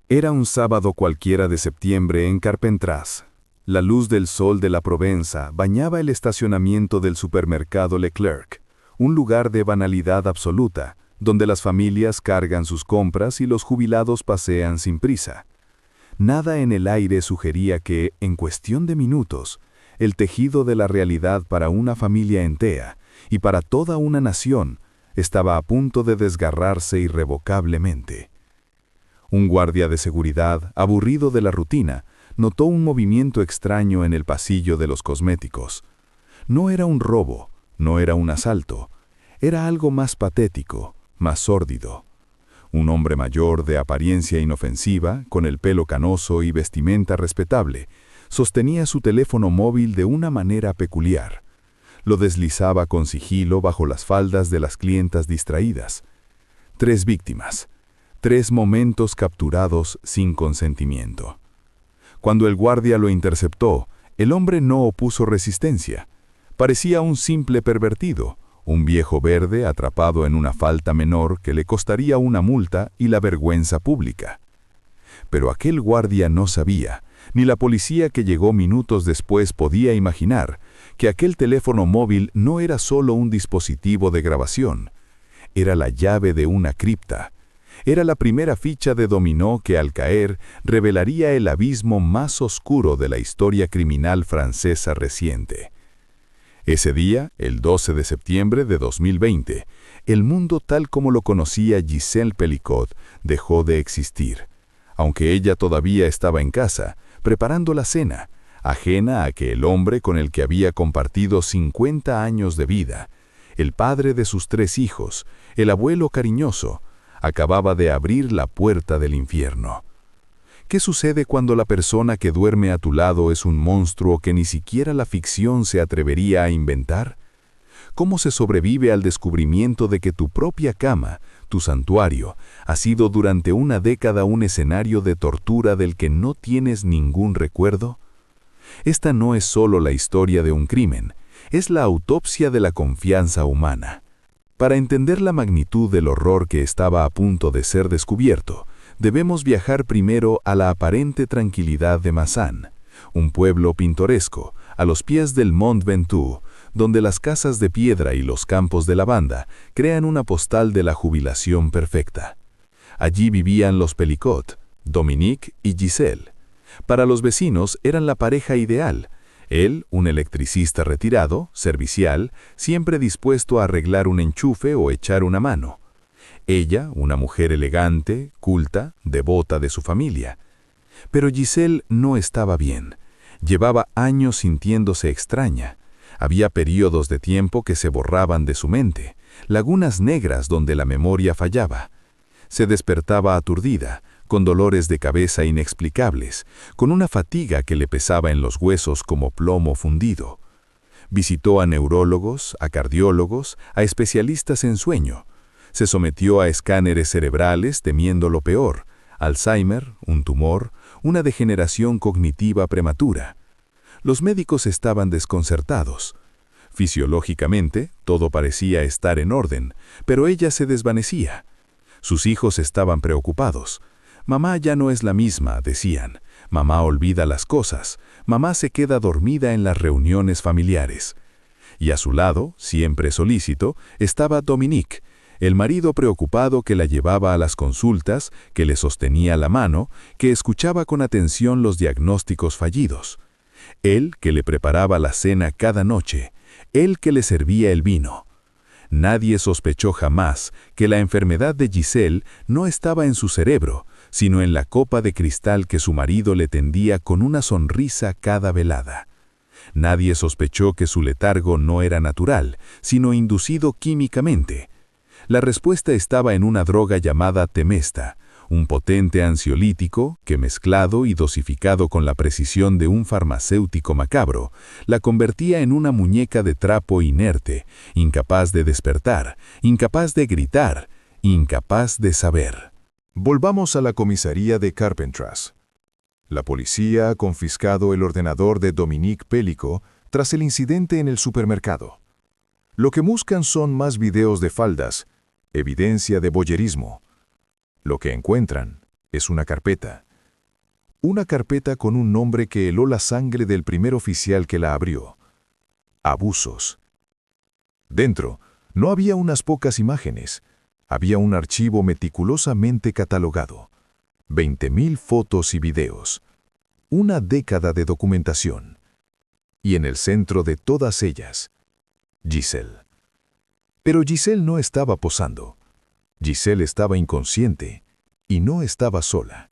Era un sábado cualquiera de septiembre en Carpentras. La luz del sol de la Provenza bañaba el estacionamiento del supermercado Leclerc, un lugar de banalidad absoluta, donde las familias cargan sus compras y los jubilados pasean sin prisa. Nada en el aire sugería que, en cuestión de minutos, el tejido de la realidad para una familia entera y para toda una nación estaba a punto de desgarrarse irrevocablemente. Un guardia de seguridad, aburrido de la rutina, notó un movimiento extraño en el pasillo de los cosméticos. No era un robo, no era un asalto, era algo más patético, más sórdido. Un hombre mayor de apariencia inofensiva, con el pelo canoso y vestimenta respetable, sostenía su teléfono móvil de una manera peculiar. Lo deslizaba con sigilo bajo las faldas de las clientas distraídas. 3 víctimas. 3 momentos capturados sin consentimiento. Cuando el guardia lo interceptó, el hombre no opuso resistencia. Parecía un simple pervertido, un viejo verde atrapado en una falta menor que le costaría una multa y la vergüenza pública. Pero aquel guardia no sabía, ni la policía que llegó minutos después podía imaginar, que aquel teléfono móvil no era solo un dispositivo de grabación. Era la llave de una cripta. Era la primera ficha de dominó que al caer revelaría el abismo más oscuro de la historia criminal francesa reciente. Ese día, el 12 de septiembre de 2020, el mundo tal como lo conocía Gisèle Pelicot dejó de existir, aunque ella todavía estaba en casa, preparando la cena, ajena a que el hombre con el que había compartido 50 años de vida, el padre de sus 3 hijos, el abuelo cariñoso, acababa de abrir la puerta del infierno. ¿Qué sucede cuando la persona que duerme a tu lado es un monstruo que ni siquiera la ficción se atrevería a inventar? ¿Cómo se sobrevive al descubrimiento de que tu propia cama, tu santuario, ha sido durante una década un escenario de tortura del que no tienes ningún recuerdo? Esta no es solo la historia de un crimen, es la autopsia de la confianza humana. Para entender la magnitud del horror que estaba a punto de ser descubierto, debemos viajar primero a la aparente tranquilidad de Mazan, un pueblo pintoresco, a los pies del Mont Ventoux, donde las casas de piedra y los campos de lavanda crean una postal de la jubilación perfecta. Allí vivían los Pelicot, Dominique y Gisèle. Para los vecinos eran la pareja ideal. Él, un electricista retirado, servicial, siempre dispuesto a arreglar un enchufe o echar una mano. Ella, una mujer elegante, culta, devota de su familia. Pero Gisèle no estaba bien. Llevaba años sintiéndose extraña. Había periodos de tiempo que se borraban de su mente, lagunas negras donde la memoria fallaba. Se despertaba aturdida, con dolores de cabeza inexplicables, con una fatiga que le pesaba en los huesos como plomo fundido. Visitó a neurólogos, a cardiólogos, a especialistas en sueño. Se sometió a escáneres cerebrales temiendo lo peor: Alzheimer, un tumor, una degeneración cognitiva prematura. Los médicos estaban desconcertados. Fisiológicamente, todo parecía estar en orden, pero ella se desvanecía. Sus hijos estaban preocupados. Mamá ya no es la misma, decían. Mamá olvida las cosas. Mamá se queda dormida en las reuniones familiares. Y a su lado, siempre solícito, estaba Dominique, el marido preocupado que la llevaba a las consultas, que le sostenía la mano, que escuchaba con atención los diagnósticos fallidos. Él que le preparaba la cena cada noche, él que le servía el vino. Nadie sospechó jamás que la enfermedad de Gisèle no estaba en su cerebro, sino en la copa de cristal que su marido le tendía con una sonrisa cada velada. Nadie sospechó que su letargo no era natural, sino inducido químicamente. La respuesta estaba en una droga llamada Temesta, un potente ansiolítico que, mezclado y dosificado con la precisión de un farmacéutico macabro, la convertía en una muñeca de trapo inerte, incapaz de despertar, incapaz de gritar, incapaz de saber. Volvamos a la comisaría de Carpentras. La policía ha confiscado el ordenador de Dominique Pelicot tras el incidente en el supermercado. Lo que buscan son más videos de faldas, evidencia de voyerismo. Lo que encuentran Es una carpeta. Una carpeta con un nombre que heló la sangre del primer oficial que la abrió. Abusos. Dentro, no había unas pocas imágenes. Había un archivo meticulosamente catalogado. 20.000 fotos y videos. Una década de documentación. Y en el centro de todas ellas, Giselle. Pero Giselle no estaba posando. Giselle estaba inconsciente y no estaba sola.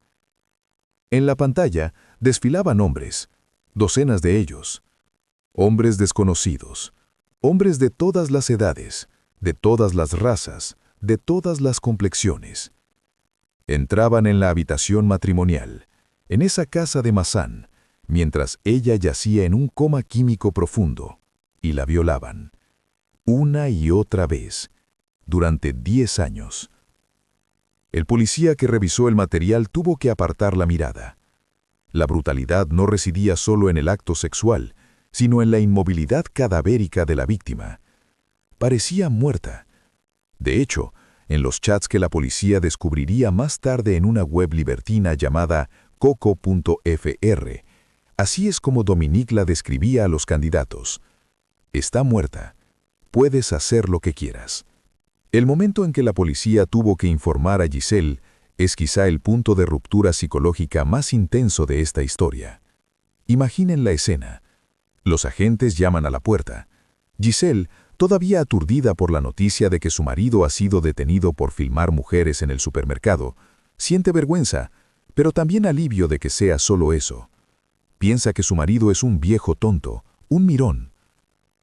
En la pantalla desfilaban hombres, docenas de ellos. Hombres desconocidos, hombres de todas las edades, de todas las razas, de todas las complexiones. Entraban en la habitación matrimonial, en esa casa de Masan, mientras ella yacía en un coma químico profundo, y la violaban. Una y otra vez, durante 10 años. El policía que revisó el material tuvo que apartar la mirada. La brutalidad no residía solo en el acto sexual, sino en la inmovilidad cadavérica de la víctima. Parecía muerta. De hecho, en los chats que la policía descubriría más tarde en una web libertina llamada coco.fr, así es como Dominique la describía a los candidatos. Está muerta. Puedes hacer lo que quieras. El momento en que la policía tuvo que informar a Giselle es quizá el punto de ruptura psicológica más intenso de esta historia. Imaginen la escena. Los agentes llaman a la puerta. Giselle, todavía aturdida por la noticia de que su marido ha sido detenido por filmar mujeres en el supermercado, siente vergüenza, pero también alivio de que sea solo eso. Piensa que su marido es un viejo tonto, un mirón.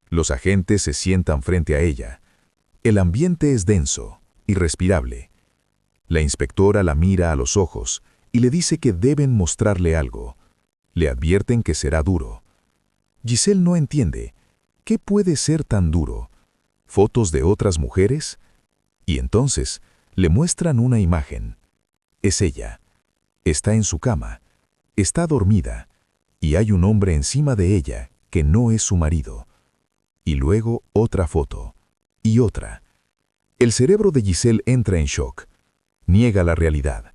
Los agentes se sientan frente a ella. El ambiente es denso, irrespirable. La inspectora la mira a los ojos y le dice que deben mostrarle algo. Le advierten que será duro. Giselle no entiende. ¿Qué puede ser tan duro? ¿Fotos de otras mujeres? Y entonces le muestran una imagen. Es ella. Está en su cama. Está dormida. Y hay un hombre encima de ella que no es su marido. Y luego otra foto. Y otra. El cerebro de Giselle entra en shock. Niega la realidad.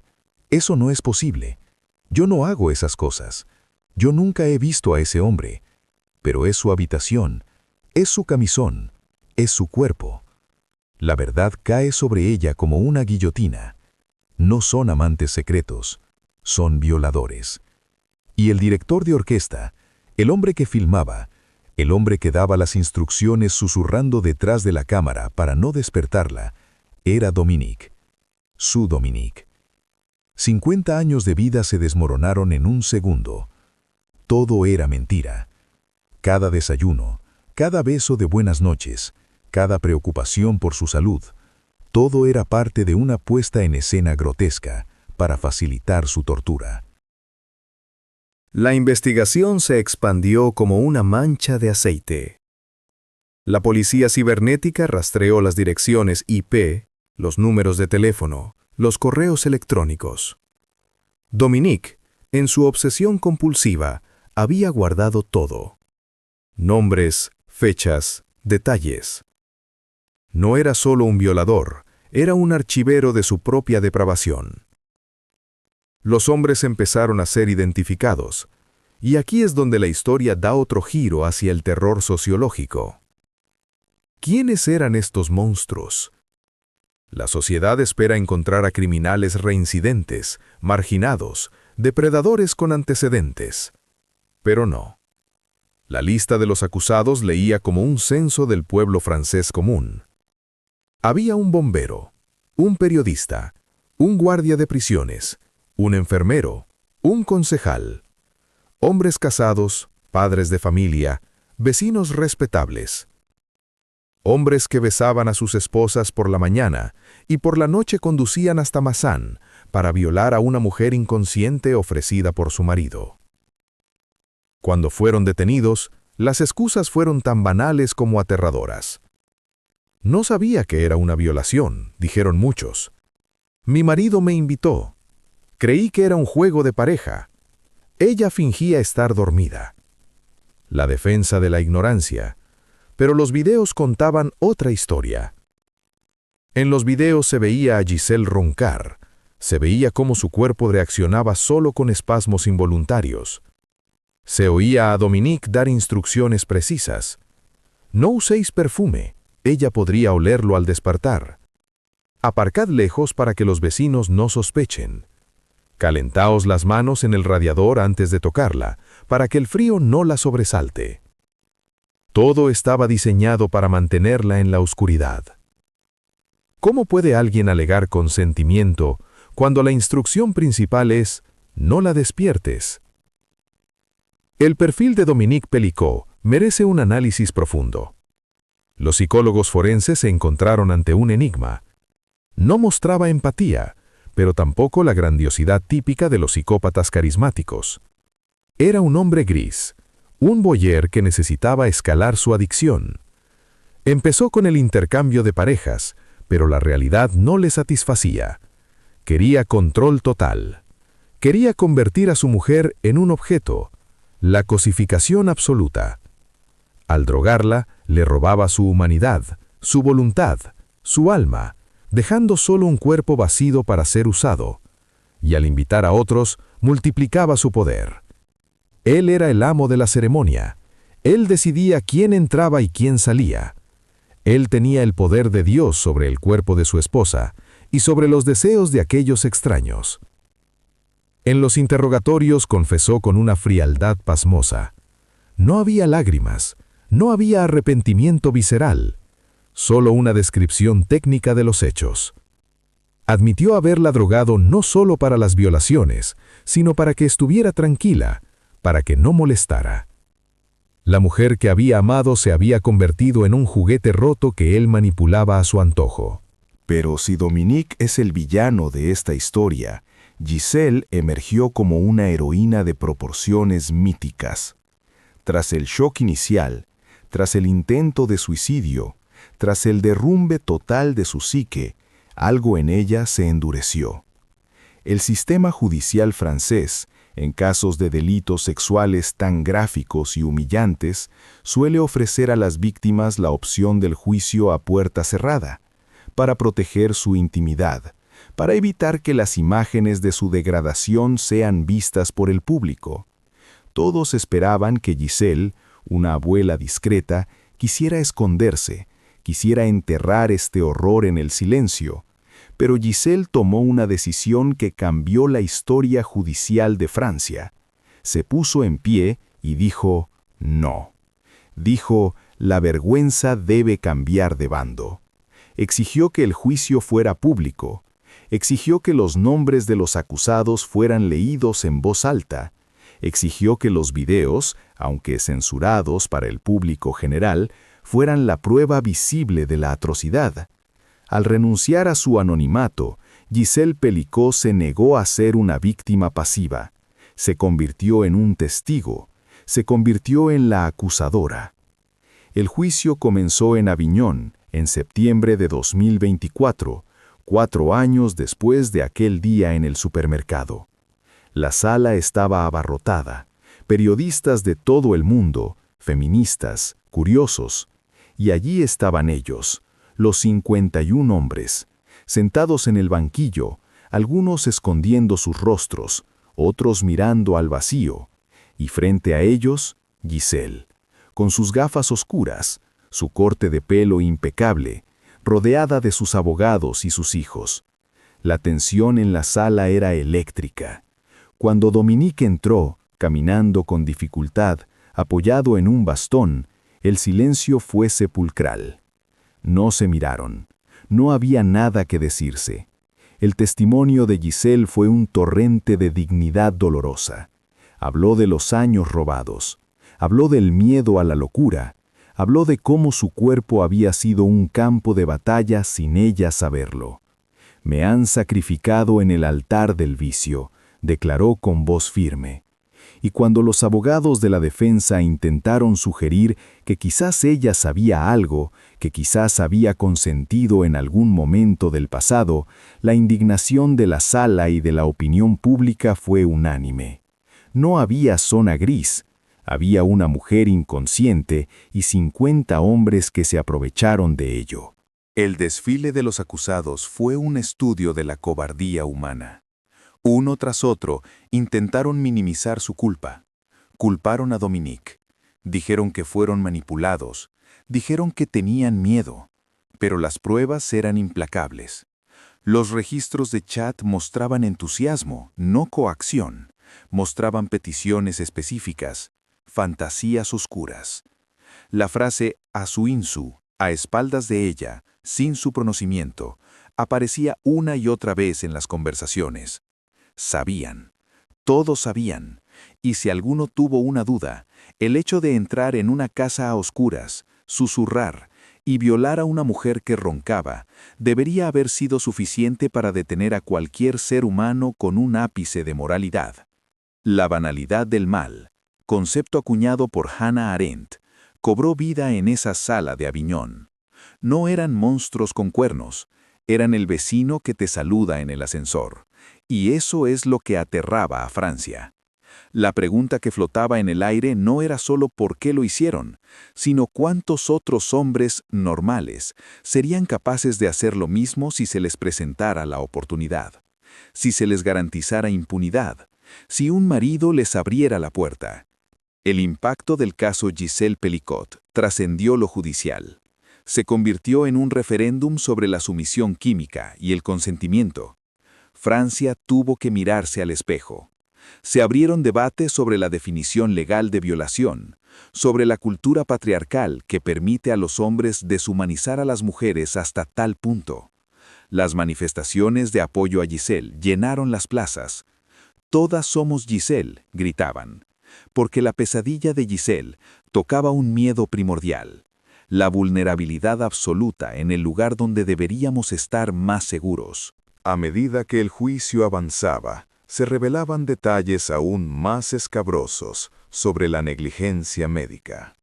Eso no es posible. Yo no hago esas cosas. Yo nunca he visto a ese hombre. Pero es su habitación, es su camisón, es su cuerpo. La verdad cae sobre ella como una guillotina. No son amantes secretos, son violadores. Y el director de orquesta, el hombre que filmaba, el hombre que daba las instrucciones susurrando detrás de la cámara para no despertarla, era Dominique, su Dominique. 50 años de vida se desmoronaron en un segundo. Todo era mentira. Cada desayuno, cada beso de buenas noches, cada preocupación por su salud, todo era parte de una puesta en escena grotesca para facilitar su tortura. La investigación se expandió como una mancha de aceite. La policía cibernética rastreó las direcciones IP, los números de teléfono, los correos electrónicos. Dominique, en su obsesión compulsiva, había guardado todo. Nombres, fechas, detalles. No era solo un violador, era un archivero de su propia depravación. Los hombres empezaron a ser identificados, y aquí es donde la historia da otro giro hacia el terror sociológico. ¿Quiénes eran estos monstruos? La sociedad espera encontrar a criminales reincidentes, marginados, depredadores con antecedentes. Pero no. La lista de los acusados leía como un censo del pueblo francés común. Había un bombero, un periodista, un guardia de prisiones, un enfermero, un concejal, hombres casados, padres de familia, vecinos respetables. Hombres que besaban a sus esposas por la mañana y por la noche conducían hasta Masan para violar a una mujer inconsciente ofrecida por su marido. Cuando fueron detenidos, las excusas fueron tan banales como aterradoras. No sabía que era una violación, dijeron muchos. Mi marido me invitó. Creí que era un juego de pareja. Ella fingía estar dormida. La defensa de la ignorancia. Pero los videos contaban otra historia. En los videos se veía a Giselle roncar, Se veía cómo su cuerpo reaccionaba solo con espasmos involuntarios. Se oía a Dominique dar instrucciones precisas. No uséis perfume, ella podría olerlo al despertar. Aparcad lejos para que los vecinos no sospechen. Calentaos las manos en el radiador antes de tocarla, para que el frío no la sobresalte. Todo estaba diseñado para mantenerla en la oscuridad. ¿Cómo puede alguien alegar consentimiento cuando la instrucción principal es «no la despiertes»? El perfil de Dominique Pellicot merece un análisis profundo. Los psicólogos forenses se encontraron ante un enigma. No mostraba empatía, pero tampoco la grandiosidad típica de los psicópatas carismáticos. Era un hombre gris, un voyeur que necesitaba escalar su adicción. Empezó con el intercambio de parejas, pero la realidad no le satisfacía. Quería control total. Quería convertir a su mujer en un objeto, la cosificación absoluta. Al drogarla, le robaba su humanidad, su voluntad, su alma, dejando solo un cuerpo vacío para ser usado. Y al invitar a otros, multiplicaba su poder. Él era el amo de la ceremonia. Él decidía quién entraba y quién salía. Él tenía el poder de Dios sobre el cuerpo de su esposa y sobre los deseos de aquellos extraños. En los interrogatorios confesó con una frialdad pasmosa. No había lágrimas, no había arrepentimiento visceral, solo una descripción técnica de los hechos. Admitió haberla drogado no solo para las violaciones, sino para que estuviera tranquila, para que no molestara. La mujer que había amado se había convertido en un juguete roto que él manipulaba a su antojo. Pero si Dominique es el villano de esta historia, Giselle emergió como una heroína de proporciones míticas. Tras el shock inicial, tras el intento de suicidio, tras el derrumbe total de su psique, algo en ella se endureció. El sistema judicial francés, en casos de delitos sexuales tan gráficos y humillantes, suele ofrecer a las víctimas la opción del juicio a puerta cerrada, para proteger su intimidad, para evitar que las imágenes de su degradación sean vistas por el público. Todos esperaban que Giselle, una abuela discreta, quisiera esconderse, quisiera enterrar este horror en el silencio. Pero Giselle tomó una decisión que cambió la historia judicial de Francia. Se puso en pie y dijo no. Dijo, la vergüenza debe cambiar de bando. Exigió que el juicio fuera público. Exigió que los nombres de los acusados fueran leídos en voz alta. Exigió que los videos, aunque censurados para el público general, fueran la prueba visible de la atrocidad. Al renunciar a su anonimato, Giselle Pellicot se negó a ser una víctima pasiva. Se convirtió en un testigo. Se convirtió en la acusadora. El juicio comenzó en Aviñón, en septiembre de 2024, 4 años después de aquel día en el supermercado. La sala estaba abarrotada. Periodistas de todo el mundo, feministas, curiosos. Y allí estaban ellos, los 51 hombres, sentados en el banquillo, algunos escondiendo sus rostros, otros mirando al vacío, y frente a ellos, Giselle, con sus gafas oscuras, su corte de pelo impecable, rodeada de sus abogados y sus hijos. La tensión en la sala era eléctrica. Cuando Dominique entró, caminando con dificultad, apoyado en un bastón, el silencio fue sepulcral. No se miraron. No había nada que decirse. El testimonio de Giselle fue un torrente de dignidad dolorosa. Habló de los años robados. Habló del miedo a la locura. Habló de cómo su cuerpo había sido un campo de batalla sin ella saberlo. Me han sacrificado en el altar del vicio, declaró con voz firme. Y cuando los abogados de la defensa intentaron sugerir que quizás ella sabía algo, que quizás había consentido en algún momento del pasado, la indignación de la sala y de la opinión pública fue unánime. No había zona gris, había una mujer inconsciente y 50 hombres que se aprovecharon de ello. El desfile de los acusados fue un estudio de la cobardía humana. Uno tras otro intentaron minimizar su culpa. Culparon a Dominique. Dijeron que fueron manipulados. Dijeron que tenían miedo. Pero las pruebas eran implacables. Los registros de chat mostraban entusiasmo, no coacción. Mostraban peticiones específicas, fantasías oscuras. La frase Asuinsu, a espaldas de ella, sin su conocimiento, aparecía una y otra vez en las conversaciones. Sabían, todos sabían, y si alguno tuvo una duda, el hecho de entrar en una casa a oscuras, susurrar y violar a una mujer que roncaba, debería haber sido suficiente para detener a cualquier ser humano con un ápice de moralidad. La banalidad del mal, concepto acuñado por Hannah Arendt, cobró vida en esa sala de Aviñón. No eran monstruos con cuernos, eran el vecino que te saluda en el ascensor. Y eso es lo que aterraba a Francia. La pregunta que flotaba en el aire no era solo por qué lo hicieron, sino cuántos otros hombres normales serían capaces de hacer lo mismo si se les presentara la oportunidad, si se les garantizara impunidad, si un marido les abriera la puerta. El impacto del caso Gisèle Pelicot trascendió lo judicial. Se convirtió en un referéndum sobre la sumisión química y el consentimiento. Francia tuvo que mirarse al espejo. Se abrieron debates sobre la definición legal de violación, sobre la cultura patriarcal que permite a los hombres deshumanizar a las mujeres hasta tal punto. Las manifestaciones de apoyo a Gisèle llenaron las plazas. «Todas somos Gisèle», gritaban, porque la pesadilla de Gisèle tocaba un miedo primordial, la vulnerabilidad absoluta en el lugar donde deberíamos estar más seguros. A medida que el juicio avanzaba, se revelaban detalles aún más escabrosos sobre la negligencia médica.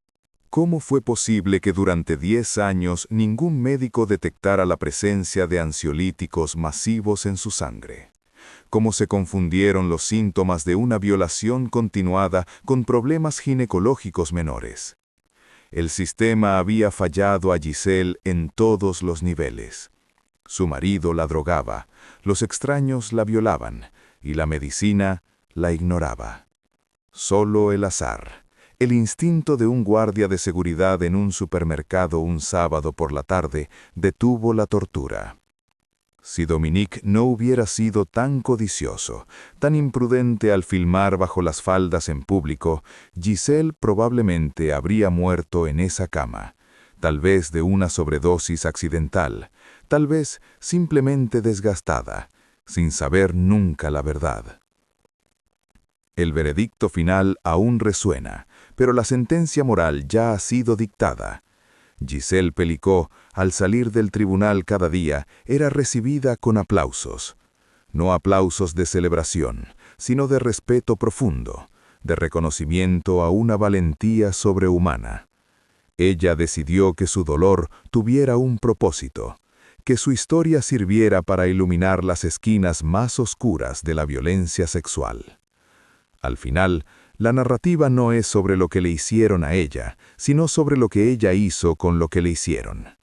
¿Cómo fue posible que durante 10 años ningún médico detectara la presencia de ansiolíticos masivos en su sangre? ¿Cómo se confundieron los síntomas de una violación continuada con problemas ginecológicos menores? El sistema había fallado a Gisèle en todos los niveles. Su marido la drogaba, los extraños la violaban, y la medicina la ignoraba. Solo el azar, el instinto de un guardia de seguridad en un supermercado un sábado por la tarde, detuvo la tortura. Si Dominique no hubiera sido tan codicioso, tan imprudente al filmar bajo las faldas en público, Gisèle probablemente habría muerto en esa cama, tal vez de una sobredosis accidental, tal vez simplemente desgastada, sin saber nunca la verdad. El veredicto final aún resuena, pero la sentencia moral ya ha sido dictada. Gisèle Pelicot, al salir del tribunal cada día, era recibida con aplausos. No aplausos de celebración, sino de respeto profundo, de reconocimiento a una valentía sobrehumana. Ella decidió que su dolor tuviera un propósito, que su historia sirviera para iluminar las esquinas más oscuras de la violencia sexual. Al final, la narrativa no es sobre lo que le hicieron a ella, sino sobre lo que ella hizo con lo que le hicieron.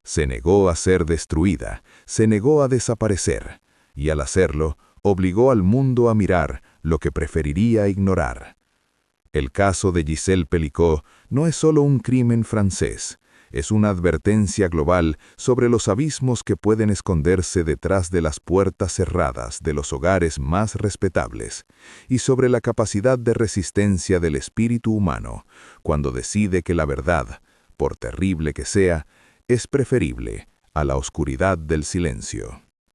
Se negó a ser destruida, se negó a desaparecer, y al hacerlo, obligó al mundo a mirar lo que preferiría ignorar. El caso de Gisèle Pelicot no es solo un crimen francés, es una advertencia global sobre los abismos que pueden esconderse detrás de las puertas cerradas de los hogares más respetables, y sobre la capacidad de resistencia del espíritu humano cuando decide que la verdad, por terrible que sea, es preferible a la oscuridad del silencio.